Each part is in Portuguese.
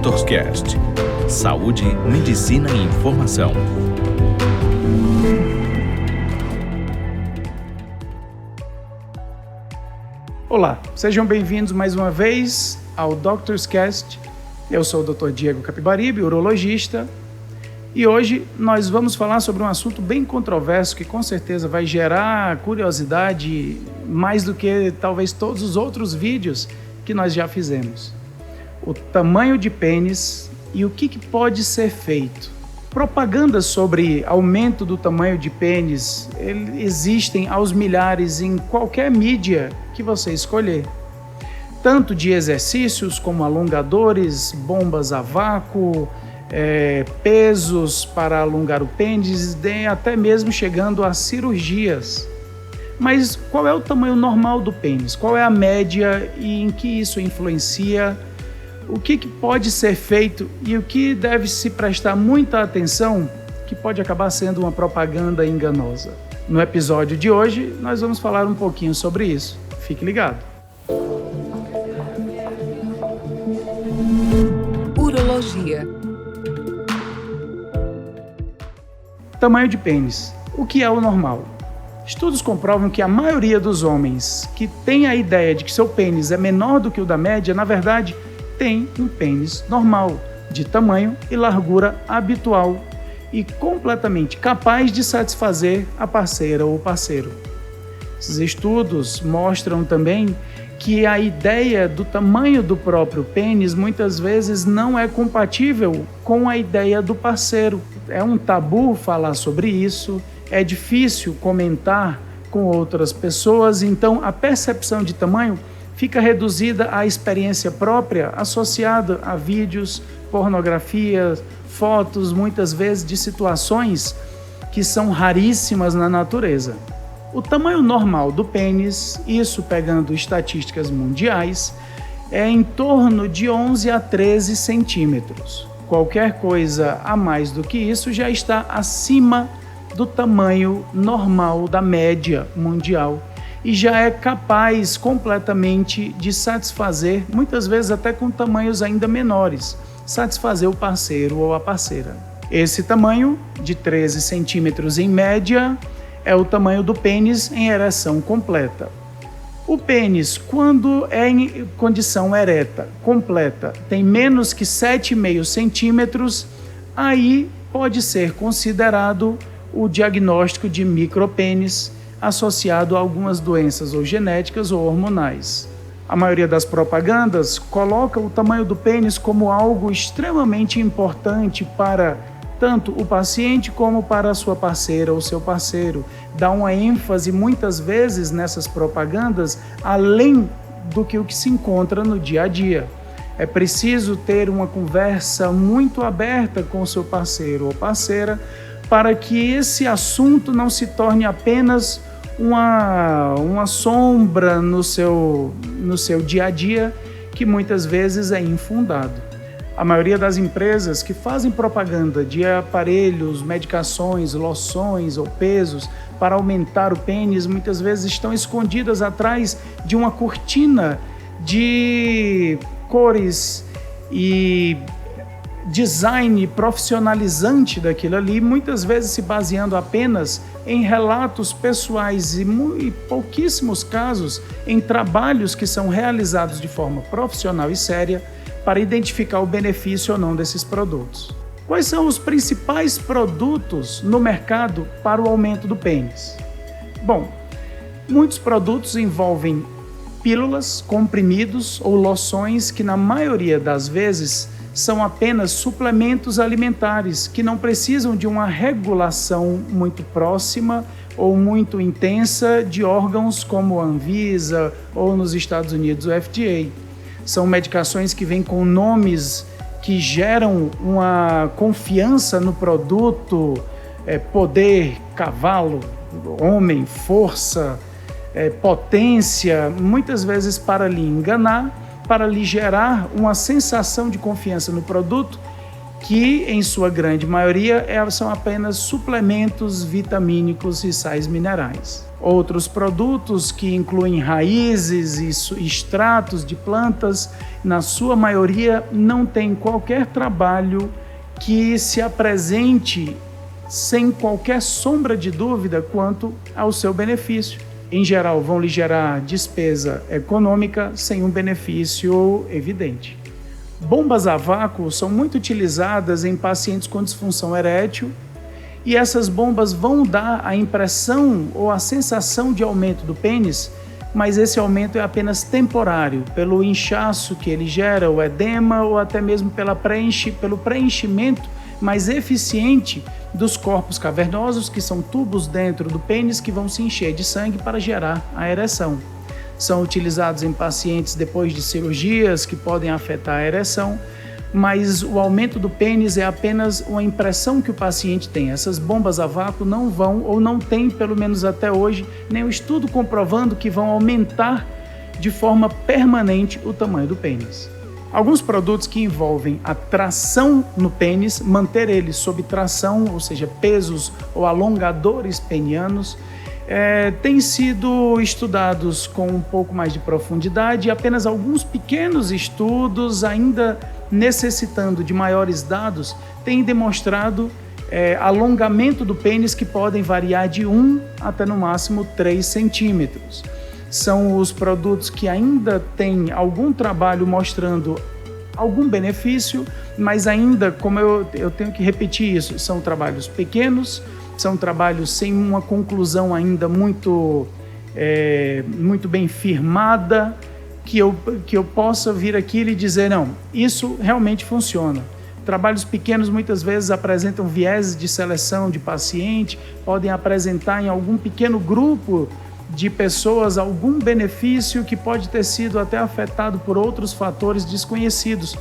DoctorsCast. Saúde, medicina e informação. Olá, sejam bem-vindos mais uma vez ao DoctorsCast. Eu sou o Dr. Diego Capibaribe, urologista, e hoje nós vamos falar sobre um assunto bem controverso que com certeza vai gerar curiosidade mais do que talvez todos os outros vídeos que nós já fizemos. O tamanho de pênis e o que pode ser feito. Propagandas sobre aumento do tamanho de pênis existem aos milhares em qualquer mídia que você escolher. Tanto de exercícios como alongadores, bombas a vácuo, pesos para alongar o pênis, até mesmo chegando a cirurgias. Mas qual é o tamanho normal do pênis? Qual é a média e em que isso influencia? O que pode ser feito e o que deve se prestar muita atenção, que pode acabar sendo uma propaganda enganosa? No episódio de hoje, nós vamos falar um pouquinho sobre isso. Fique ligado. Urologia. Tamanho de pênis. O que é o normal? Estudos comprovam que a maioria dos homens que tem a ideia de que seu pênis é menor do que o da média, na verdade, tem um pênis normal, de tamanho e largura habitual e completamente capaz de satisfazer a parceira ou parceiro. Esses estudos mostram também que a ideia do tamanho do próprio pênis muitas vezes não é compatível com a ideia do parceiro. É um tabu falar sobre isso, é difícil comentar com outras pessoas, então a percepção de tamanho fica reduzida à experiência própria, associada a vídeos, pornografia, fotos, muitas vezes de situações que são raríssimas na natureza. O tamanho normal do pênis, isso pegando estatísticas mundiais, é em torno de 11 a 13 centímetros. Qualquer coisa a mais do que isso já está acima do tamanho normal da média mundial e já é capaz completamente de satisfazer, muitas vezes até com tamanhos ainda menores, satisfazer o parceiro ou a parceira. Esse tamanho, de 13 centímetros em média, é o tamanho do pênis em ereção completa. O pênis, quando é em condição ereta completa, tem menos que 7,5 centímetros, aí pode ser considerado o diagnóstico de micropênis associado a algumas doenças ou genéticas ou hormonais. A maioria das propagandas coloca o tamanho do pênis como algo extremamente importante para tanto o paciente como para a sua parceira ou seu parceiro. Dá uma ênfase muitas vezes nessas propagandas além do que o que se encontra no dia a dia. É preciso ter uma conversa muito aberta com o seu parceiro ou parceira para que esse assunto não se torne apenas uma sombra no seu dia a dia, que muitas vezes é infundado. A maioria das empresas que fazem propaganda de aparelhos, medicações, loções ou pesos para aumentar o pênis, muitas vezes estão escondidas atrás de uma cortina de cores e design profissionalizante daquilo ali, muitas vezes se baseando apenas em relatos pessoais e pouquíssimos casos em trabalhos que são realizados de forma profissional e séria para identificar o benefício ou não desses produtos. Quais são os principais produtos no mercado para o aumento do pênis? Bom, muitos produtos envolvem pílulas, comprimidos ou loções que na maioria das vezes são apenas suplementos alimentares que não precisam de uma regulação muito próxima ou muito intensa de órgãos como a Anvisa ou nos Estados Unidos o FDA. São medicações que vêm com nomes que geram uma confiança no produto, poder, cavalo, homem, força, potência, muitas vezes para lhe enganar, para lhe gerar uma sensação de confiança no produto, que em sua grande maioria são apenas suplementos vitamínicos e sais minerais. Outros produtos que incluem raízes e extratos de plantas, na sua maioria não tem qualquer trabalho que se apresente sem qualquer sombra de dúvida quanto ao seu benefício. Em geral, vão lhe gerar despesa econômica sem um benefício evidente. Bombas a vácuo são muito utilizadas em pacientes com disfunção erétil e essas bombas vão dar a impressão ou a sensação de aumento do pênis, mas esse aumento é apenas temporário, pelo inchaço que ele gera, o edema ou até mesmo pelo preenchimento mais eficiente dos corpos cavernosos, que são tubos dentro do pênis que vão se encher de sangue para gerar a ereção. São utilizados em pacientes depois de cirurgias que podem afetar a ereção, mas o aumento do pênis é apenas uma impressão que o paciente tem. Essas bombas a vácuo não vão, ou não tem, pelo menos até hoje, nenhum estudo comprovando que vão aumentar de forma permanente o tamanho do pênis. Alguns produtos que envolvem a tração no pênis, manter ele sob tração, ou seja, pesos ou alongadores penianos, têm sido estudados com um pouco mais de profundidade e apenas alguns pequenos estudos, ainda necessitando de maiores dados, têm demonstrado alongamento do pênis que podem variar de 1 até no máximo 3 centímetros. São os produtos que ainda têm algum trabalho mostrando algum benefício, mas ainda, como eu tenho que repetir isso, são trabalhos pequenos, são trabalhos sem uma conclusão ainda muito bem firmada, que eu possa vir aqui e lhe dizer, não, isso realmente funciona. Trabalhos pequenos muitas vezes apresentam vieses de seleção de paciente, podem apresentar em algum pequeno grupo de pessoas algum benefício que pode ter sido até afetado por outros fatores desconhecidos.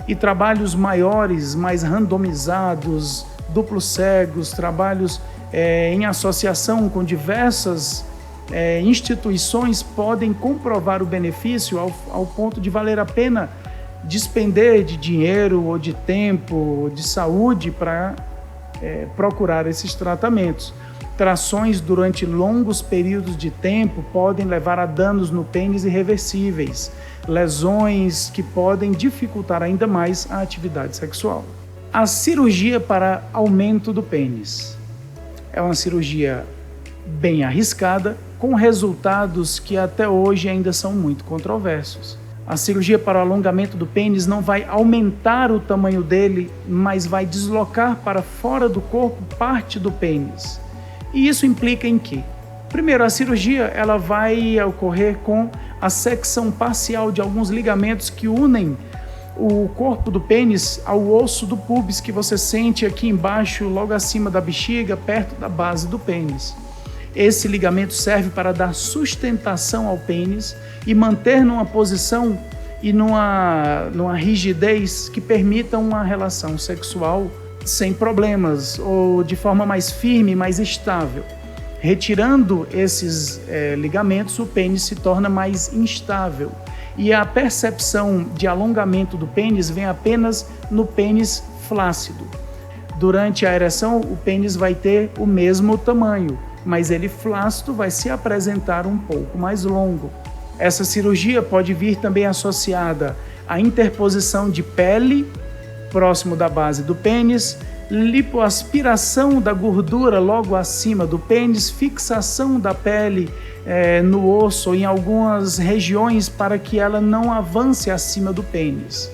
E trabalhos maiores, mais randomizados, duplos cegos, trabalhos em associação com diversas instituições podem comprovar o benefício ao ponto de valer a pena despender de dinheiro ou de tempo ou de saúde para procurar esses tratamentos. Trações durante longos períodos de tempo podem levar a danos no pênis irreversíveis, lesões que podem dificultar ainda mais a atividade sexual. A cirurgia para aumento do pênis é uma cirurgia bem arriscada, com resultados que até hoje ainda são muito controversos. A cirurgia para o alongamento do pênis não vai aumentar o tamanho dele, mas vai deslocar para fora do corpo parte do pênis. E isso implica em quê? Primeiro, a cirurgia ela vai ocorrer com a secção parcial de alguns ligamentos que unem o corpo do pênis ao osso do púbis que você sente aqui embaixo, logo acima da bexiga, perto da base do pênis. Esse ligamento serve para dar sustentação ao pênis e manter numa posição e numa rigidez que permita uma relação sexual sem problemas ou de forma mais firme, mais estável. Retirando esses ligamentos, o pênis se torna mais instável e a percepção de alongamento do pênis vem apenas no pênis flácido. Durante a ereção, o pênis vai ter o mesmo tamanho, mas ele flácido vai se apresentar um pouco mais longo. Essa cirurgia pode vir também associada à interposição de pele próximo da base do pênis, lipoaspiração da gordura logo acima do pênis, fixação da pele no osso ou em algumas regiões para que ela não avance acima do pênis.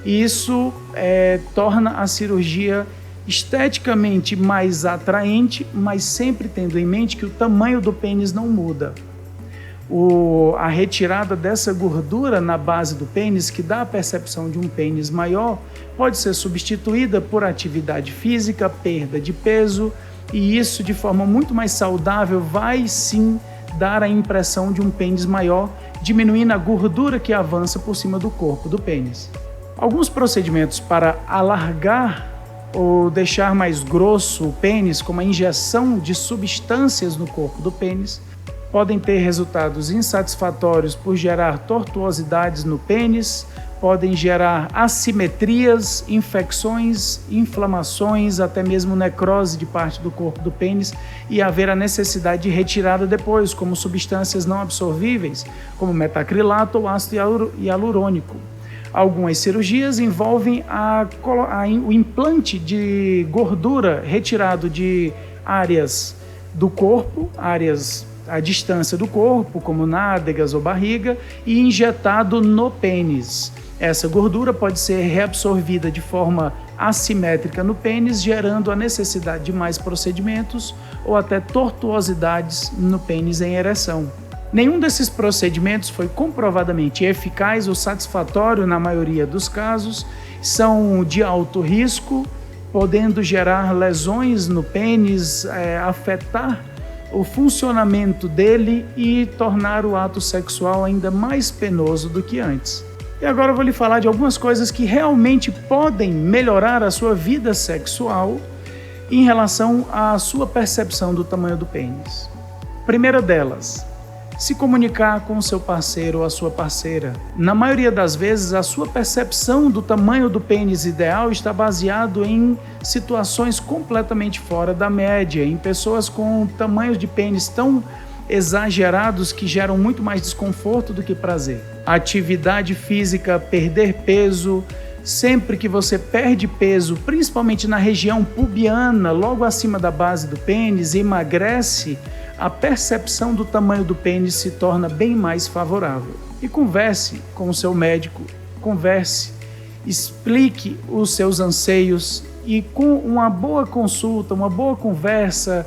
Isso torna a cirurgia esteticamente mais atraente, mas sempre tendo em mente que o tamanho do pênis não muda. A retirada dessa gordura na base do pênis, que dá a percepção de um pênis maior, pode ser substituída por atividade física, perda de peso, e isso de forma muito mais saudável vai sim dar a impressão de um pênis maior, diminuindo a gordura que avança por cima do corpo do pênis. Alguns procedimentos para alargar ou deixar mais grosso o pênis, como a injeção de substâncias no corpo do pênis, podem ter resultados insatisfatórios por gerar tortuosidades no pênis, podem gerar assimetrias, infecções, inflamações, até mesmo necrose de parte do corpo do pênis e haver a necessidade de retirada depois, como substâncias não absorvíveis, como metacrilato ou ácido hialurônico. Algumas cirurgias envolvem o implante de gordura retirado de áreas do corpo, áreas à distância do corpo, como nádegas ou barriga, e injetado no pênis. Essa gordura pode ser reabsorvida de forma assimétrica no pênis, gerando a necessidade de mais procedimentos ou até tortuosidades no pênis em ereção. Nenhum desses procedimentos foi comprovadamente eficaz ou satisfatório na maioria dos casos, são de alto risco, podendo gerar lesões no pênis, afetar o funcionamento dele e tornar o ato sexual ainda mais penoso do que antes. E agora eu vou lhe falar de algumas coisas que realmente podem melhorar a sua vida sexual em relação à sua percepção do tamanho do pênis. Primeira delas, se comunicar com o seu parceiro ou a sua parceira. Na maioria das vezes, a sua percepção do tamanho do pênis ideal está baseado em situações completamente fora da média, em pessoas com tamanhos de pênis tão exagerados que geram muito mais desconforto do que prazer. Atividade física, perder peso. Sempre que você perde peso, principalmente na região pubiana, logo acima da base do pênis, e emagrece, a percepção do tamanho do pênis se torna bem mais favorável. E converse com o seu médico, explique os seus anseios e com uma boa consulta, uma boa conversa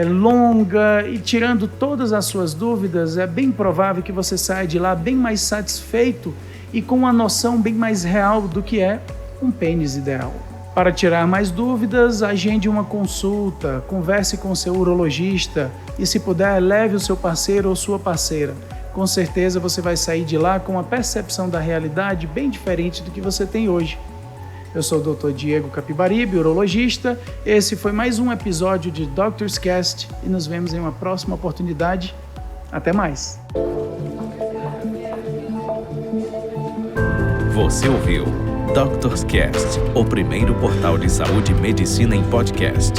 longa e tirando todas as suas dúvidas, é bem provável que você saia de lá bem mais satisfeito e com uma noção bem mais real do que é um pênis ideal. Para tirar mais dúvidas, agende uma consulta, converse com seu urologista e, se puder, leve o seu parceiro ou sua parceira. Com certeza você vai sair de lá com uma percepção da realidade bem diferente do que você tem hoje. Eu sou o Dr. Diego Capibaribe, urologista. Esse foi mais um episódio de Doctor's Cast e nos vemos em uma próxima oportunidade. Até mais! Você ouviu Doctor's Cast, o primeiro portal de saúde e medicina em podcast.